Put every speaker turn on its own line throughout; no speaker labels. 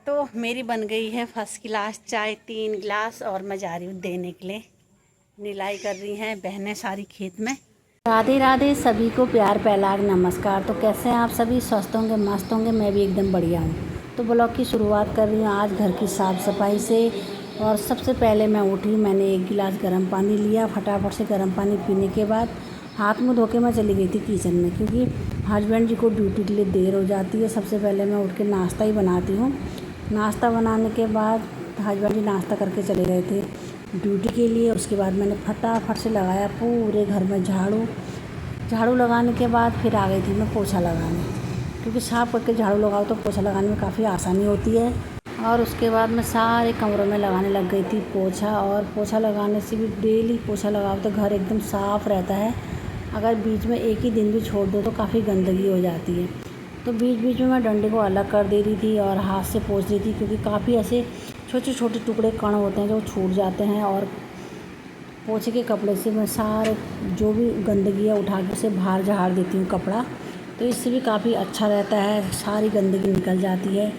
तो मेरी बन गई है फर्स्ट क्लास चाय 3 गिलास और मैं जा रही हूँ देने के लिए। निलाई कर रही हैं बहनें सारी खेत में। राधे राधे, सभी को प्यार पैलाग नमस्कार। तो कैसे हैं आप सभी? स्वस्थ होंगे, मस्त होंगे। मैं भी एकदम बढ़िया हूँ। तो ब्लॉग की शुरुआत कर रही हूँ आज घर की साफ़ सफाई से। और सबसे पहले मैं उठी, मैंने 1 गिलास गर्म पानी लिया। फटाफट से गर्म पानी पीने के बाद हाथ मुँह धो के मैं चली गई थी किचन में, क्योंकि हस्बैंड जी को ड्यूटी के लिए देर हो जाती है। सबसे पहले मैं उठ के नाश्ता ही बनाती हूँ। नाश्ता बनाने के बाद हस्बैंड जी नाश्ता करके चले गए थे ड्यूटी के लिए। उसके बाद मैंने फटाफट से लगाया पूरे घर में झाड़ू लगाने के बाद फिर आ गई थी मैं पोछा लगाने, क्योंकि साफ़ करके झाड़ू लगाओ तो पोछा लगाने में काफ़ी आसानी होती है। और उसके बाद मैं सारे कमरों में लगाने लग गई थी पोछा। और पोछा लगाने से भी डेली पोछा लगाओ तो घर एकदम साफ़ रहता है। अगर बीच में एक ही दिन भी छोड़ दो तो काफ़ी गंदगी हो जाती है। तो बीच बीच में मैं डंडे को अलग कर दे रही थी और हाथ से पोंछ रही थी, क्योंकि काफ़ी ऐसे छोटे छोटे टुकड़े कण होते हैं जो छूट जाते हैं। और पोछे के कपड़े से मैं सारे जो भी गंदगी है उठा के उसे बाहर झाड़ देती हूँ कपड़ा। तो इससे भी काफ़ी अच्छा रहता है, सारी गंदगी निकल जाती है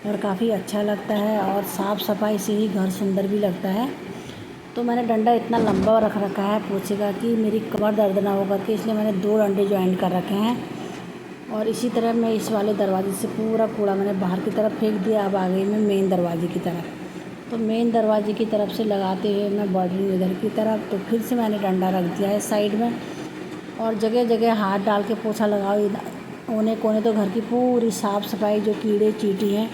और काफ़ी अच्छा लगता है। और साफ़ सफाई से ही घर सुंदर भी लगता है। तो मैंने डंडा इतना लंबा रख रखा है पोछे का कि मेरी कमर दर्द ना हो करके, इसलिए मैंने 2 डंडे ज्वाइन कर रखे हैं। और इसी तरह मैं इस वाले दरवाजे से पूरा कूड़ा मैंने बाहर की तरफ फेंक दिया। अब आ गई मैं मेन दरवाजे की तरफ। तो मेन दरवाजे की तरफ से लगाते हुए मैं बढ़ रही हूँ इधर की तरफ। तो फिर से मैंने डंडा रख दिया है साइड में और जगह जगह हाथ डाल के पोछा लगाओ। कोने कोने तो घर की पूरी साफ़ सफाई, जो कीड़े चींटी हैं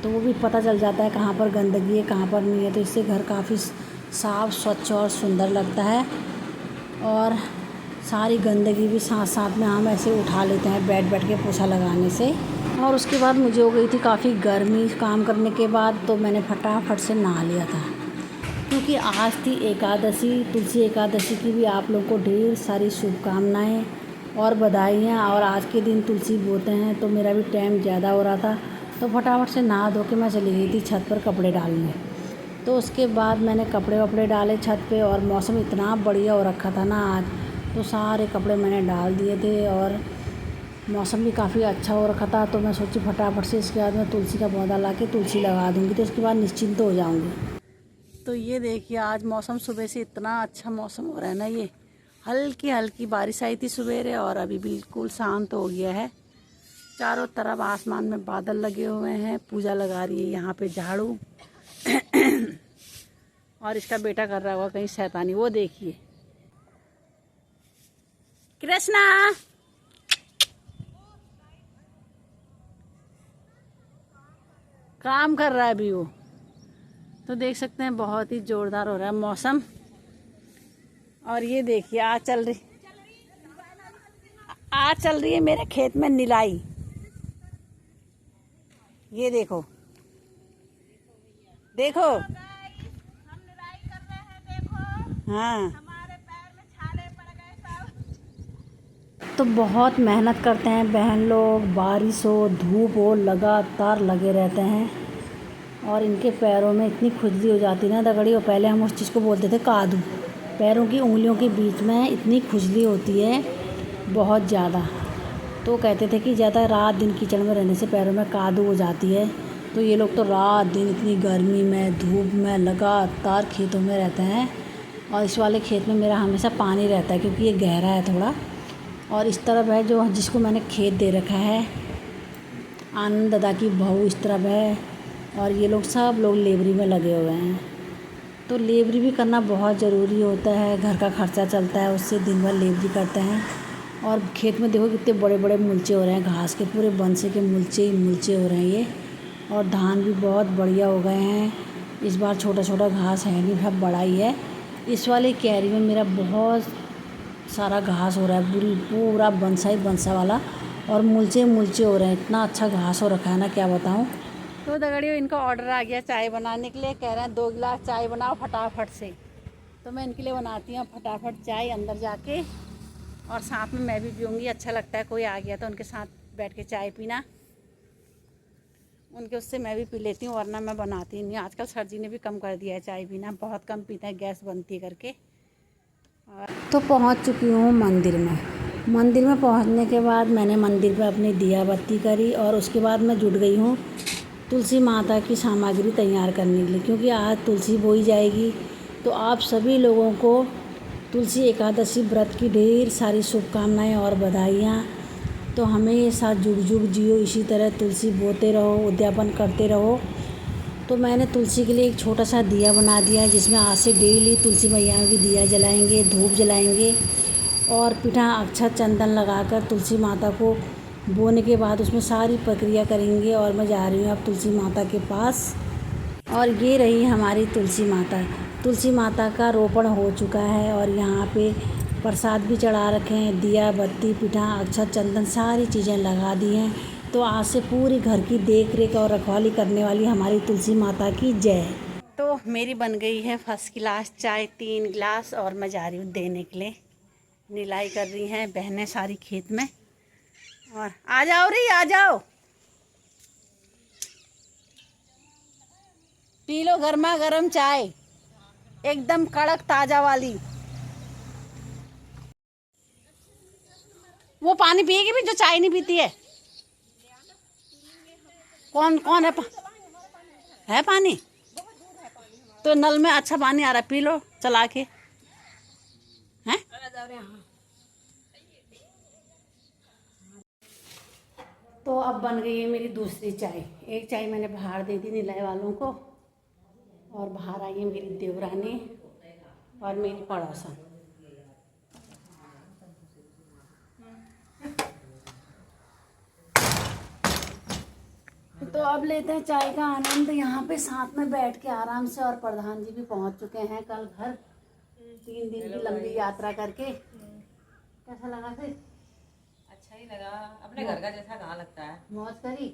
तो वो भी पता चल जाता है कहाँ पर गंदगी है कहाँ पर नहीं है। तो इससे घर काफ़ी साफ़ स्वच्छ और सुंदर लगता है। और सारी गंदगी भी साथ साथ में हम ऐसे उठा लेते हैं बैठ के पोछा लगाने से। और उसके बाद मुझे हो गई थी काफ़ी गर्मी काम करने के बाद, तो मैंने फटाफट से नहा लिया था, क्योंकि आज थी एकादशी। तुलसी एकादशी की भी आप लोगों को ढेर सारी शुभकामनाएं और बधाइयाँ। और आज के दिन तुलसी बोते हैं तो मेरा भी टाइम ज़्यादा हो रहा था, तो फटाफट से नहा धो के मैं चली गई थी छत पर कपड़े डालने। तो उसके बाद मैंने कपड़े वपड़े डाले छत पे। और मौसम इतना बढ़िया हो रखा था ना आज, तो सारे कपड़े मैंने डाल दिए थे और मौसम भी काफ़ी अच्छा हो रखा था। तो मैं सोची फटाफट से इसके बाद मैं तुलसी का पौधा ला के तुलसी लगा दूँगी, तो इसके बाद निश्चिंत हो जाऊँगी। तो ये देखिए आज मौसम सुबह से इतना अच्छा मौसम हो रहा है ना। ये हल्की हल्की बारिश आई थी सवेरे और अभी बिल्कुल शांत हो गया है। चारों तरफ आसमान में बादल लगे हुए हैं। पूजा लगा रही है यहाँ पे झाड़ू और इसका बेटा कर रहा होगा कहीं शैतानी। वो देखिए कृष्णा, काम कर रहा है अभी वो। तो देख सकते हैं बहुत ही जोरदार हो रहा है मौसम। और ये देखिए आज चल रही है मेरे खेत में निलाई। ये देखो देखो,
हम निराई कर रहे हैं, देखो
हाँ।
हमारे पैर में छाले पड़ गए सब।
तो बहुत मेहनत करते हैं बहन लोग, बारिश हो धूप हो लगातार लगे रहते हैं। और इनके पैरों में इतनी खुजली हो जाती है ना दगड़ी। और पहले हम उस चीज़ को बोलते थे कादू। पैरों की उंगलियों के बीच में इतनी खुजली होती है बहुत ज़्यादा। तो कहते थे कि ज़्यादा रात दिन कीचड़ में रहने से पैरों में कादू हो जाती है। तो ये लोग तो रात दिन इतनी गर्मी में धूप में लगातार खेतों में रहते हैं। और इस वाले खेत में मेरा हमेशा पानी रहता है, क्योंकि ये गहरा है थोड़ा। और इस तरफ है जो जिसको मैंने खेत दे रखा है, आनंद दादा की बहू इस तरफ है। और ये लोग सब लोग लेबरी में लगे हुए हैं। तो लेबरी भी करना बहुत ज़रूरी होता है, घर का खर्चा चलता है उससे, दिन भर लेबरी करते हैं। और खेत में देखो कितने बड़े बड़े मुलचे हो रहे हैं, घास के पूरे बंसे के मुलचे ही मुलचे हो रहे हैं ये। और धान भी बहुत बढ़िया हो गए हैं। इस बार छोटा छोटा घास है नहीं, सब बड़ा ही है। इस वाले क्यारी में मेरा बहुत सारा घास हो रहा है, पूरा बंसा ही बंसा वाला। और मुलचे मुलचे हो रहे हैं, इतना अच्छा घास हो रखा है ना क्या बताऊँ। तो दगड़ियों इनका ऑर्डर आ गया चाय बनाने के लिए। कह रहे हैं 2 गिलास चाय बनाओ फटाफट से। तो मैं इनके लिए बनाती हूँ फटाफट चाय अंदर जाके, और साथ में मैं भी पीऊँगी। अच्छा लगता है कोई आ गया तो उनके साथ बैठ के चाय पीना। उनके उससे मैं भी पी लेती हूँ, वरना मैं बनाती नहीं। आजकल सर जी ने भी कम कर दिया है चाय पीना, बहुत कम पीते हैं, गैस बनती है करके। तो पहुँच चुकी हूँ मंदिर में। मंदिर में पहुँचने के बाद मैंने मंदिर पर अपनी दिया बत्ती करी और उसके बाद मैं जुट गई हूँ तुलसी माता की सामग्री तैयार करने के लिए, क्योंकि आज तुलसी बोई जाएगी। तो आप सभी लोगों को तुलसी एकादशी व्रत की ढेर सारी शुभकामनाएं और बधाइयाँ। तो हमेशा जुग जुग जियो, इसी तरह तुलसी बोते रहो, उद्यापन करते रहो। तो मैंने तुलसी के लिए एक छोटा सा दिया बना दिया है, जिसमें आज से डेली तुलसी मैया की दिया जलाएंगे, धूप जलाएंगे और पीठा अक्षत चंदन लगाकर तुलसी माता को बोने के बाद उसमें सारी प्रक्रिया करेंगे। और मैं जा रही हूँ अब तुलसी माता के पास। और ये रही हमारी तुलसी माता। तुलसी माता का रोपण हो चुका है और यहाँ पे प्रसाद भी चढ़ा रखे हैं, दिया बत्ती पीठा अक्षत चंदन सारी चीज़ें लगा दी हैं। तो आज से पूरी घर की देख रेख और रखवाली करने वाली हमारी तुलसी माता की जय। तो मेरी बन गई है फर्स्ट क्लास चाय 3 गिलास और मैं जा रही हूँ देने के लिए। निलाई कर रही हैं बहनें सारी खेत में। और आ जाओ रे, आ जाओ, पी लो गर्मा गर्म चाय, एकदम कड़क ताज़ा वाली। वो पानी पिएगी भी जो चाय नहीं पीती है। कौन कौन है पानी? तो नल में अच्छा पानी आ रहा है, पी लो चला के। हैं? तो अब बन गई है मेरी दूसरी चाय। एक चाय मैंने बाहर दे दी निलाए वालों को, और बाहर आई है मेरी देवरानी और मेरी पड़ोसन। तो अब लेते हैं चाय का आनंद यहाँ पे साथ में बैठ के आराम से। और प्रधान जी भी पहुँच चुके हैं कल घर 3 दिन की लंबी यात्रा करके। कैसा लगा फिर?
अच्छा ही लगा। अपने घर का जैसा कहाँ लगता है।
मौज करी?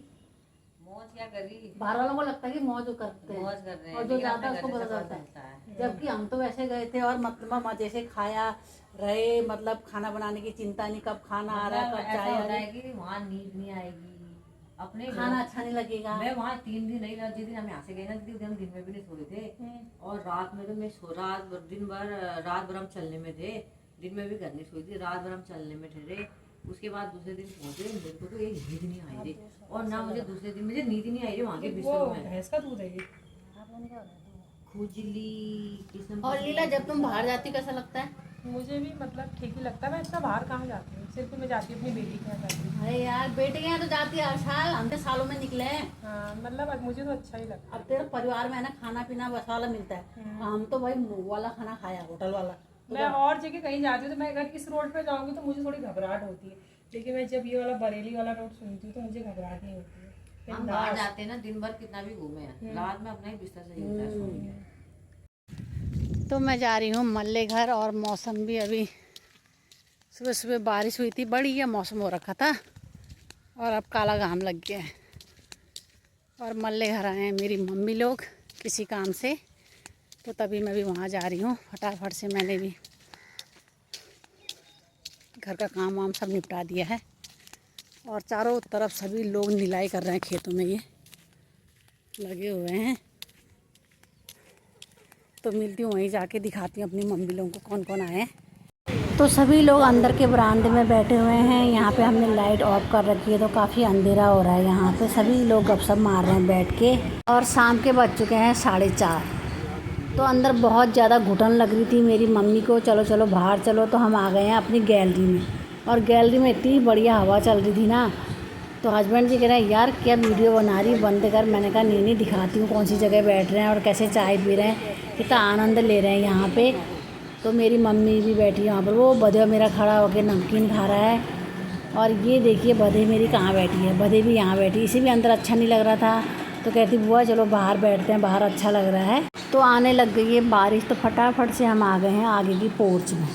मौज क्या करी,
बाहर वालों को लगता है कि मौज करते हैं,
मौज कर रहे हैं,
और जो
लेकिन
ज्यादा
अपने
उसको
घर
पता
जैसा
चलता है।
है।
जबकि हम तो वैसे गए थे और मतलब मजे से खाया रहे, मतलब खाना बनाने की चिंता नहीं, कब खाना आ रहा है, कब
ऐसा
चाय आ
होता
रही
है कि वहाँ नींद नहीं आएगी। अपने
खाना अच्छा नहीं लगेगा।
मैं वहाँ 3 दिन नहीं रहा। जिस दिन हम यहाँ से गए ना, जिस दिन हम दिन में भी नहीं सोए थे, और रात में तो मैं दिन भर रात भर हम चलने में थे, दिन में भी घर नहीं सोई थी, रात भर हम चलने में ठहरे। उसके बाद दूसरे दिन पहुंचे, मेरे को तो एक नींद नहीं आई थी, और ना मुझे दूसरे दिन मुझे नींद नहीं आई थी वहाँ के बिस्तर में।
भैंस का दूध है ये।
खुजली किस्म।
और लीला, जब तुम बाहर जाती कैसा लगता है?
मुझे भी मतलब ठीक ही लगता है। मैं इतना बाहर कहाँ जाती हूँ, सिर्फ मैं जाती हूँ अपनी बेटी के यहाँ जाती हूँ।
अरे यार बेटे के यहाँ तो जाती है हर साल, हम तो सालों में निकले हैं।
हाँ मतलब अब मुझे तो अच्छा ही लगता
अब तेरे परिवार में है ना खाना पीना बस वाला मिलता है, हम तो भाई मुँह वाला खाना खाया, होटल वाला।
है। मैं और जगह कहीं जाती हूँ तो मैं अगर इस रोड पे जाऊँगी तो मुझे थोड़ी घबराहट होती है, लेकिन मैं जब ये वाला बरेली वाला रोड सुनती हूँ तो मुझे घबराहट नहीं होती है।
हम बाहर जाते हैं ना, दिन भर कितना भी घूमे हैं, रात में अपना ही बिस्तर सही होता है सोने का।
तो मैं जा रही हूँ मल्ले घर, और मौसम भी अभी सुबह सुबह बारिश हुई थी, बढ़िया मौसम हो रखा था, और अब काला घाम लग गया है। और मल्ले घर आए हैं मेरी मम्मी लोग किसी काम से, तो तभी मैं भी वहाँ जा रही हूँ। फटाफट से मैंने भी घर का काम वाम सब निपटा दिया है, और चारों तरफ सभी लोग निलाई कर रहे हैं, खेतों में ये लगे हुए हैं। तो मिलती हूँ वहीं जाके, दिखाती हूँ अपनी मम्मी लोगों को कौन कौन आए हैं। तो सभी लोग अंदर के बरामदे में बैठे हुए हैं। यहाँ पे हमने लाइट ऑफ कर रखी है, तो काफ़ी अंधेरा हो रहा है। यहाँ पे सभी लोग गपशप मार रहे हैं बैठ के, और शाम के बज चुके हैं 4:30। तो अंदर बहुत ज़्यादा घुटन लग रही थी मेरी मम्मी को, चलो चलो बाहर चलो। तो हम आ गए हैं अपनी गैलरी में, और गैलरी में इतनी बढ़िया हवा चल रही थी ना। तो हस्बैंड जी कह रहे हैं यार क्या वीडियो बना रही, बंद कर। मैंने कहा नहीं दिखाती हूँ कौन सी जगह बैठ रहे हैं और कैसे चाय पी रहे हैं, कितना आनंद ले रहे हैं यहाँ पे। तो मेरी मम्मी भी बैठी है यहाँ पर, वो बधे मेरा खड़ा होकर नमकीन खा रहा है। और ये देखिए बधे मेरी कहाँ बैठी है, बधे भी यहाँ बैठी। इसे भी अंदर अच्छा नहीं लग रहा था, तो कहती बुआ चलो बाहर बैठते हैं, बाहर अच्छा लग रहा है। तो आने लग गई है बारिश, तो फटाफट से हम आ गए हैं आगे की पोर्च में।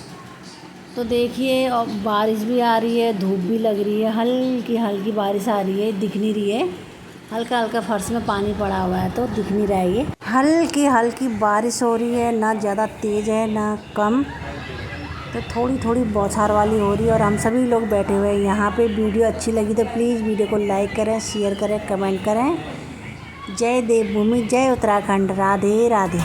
तो देखिए बारिश भी आ रही है, धूप भी लग रही है, हल्की हल्की बारिश आ रही है, दिख नहीं रही है। हल्का हल्का फर्श में पानी पड़ा हुआ है तो दिख नहीं रहा है। ये हल्की हल्की बारिश हो रही है, ना ज़्यादा तेज़ है ना कम, तो थोड़ी थोड़ी बौछार वाली हो रही है। और हम सभी लोग बैठे हुए हैं यहाँ पे। वीडियो अच्छी लगी तो प्लीज़ वीडियो को लाइक करें, शेयर करें, कमेंट करें। जय देवभूमि, जय उत्तराखंड, राधे राधे।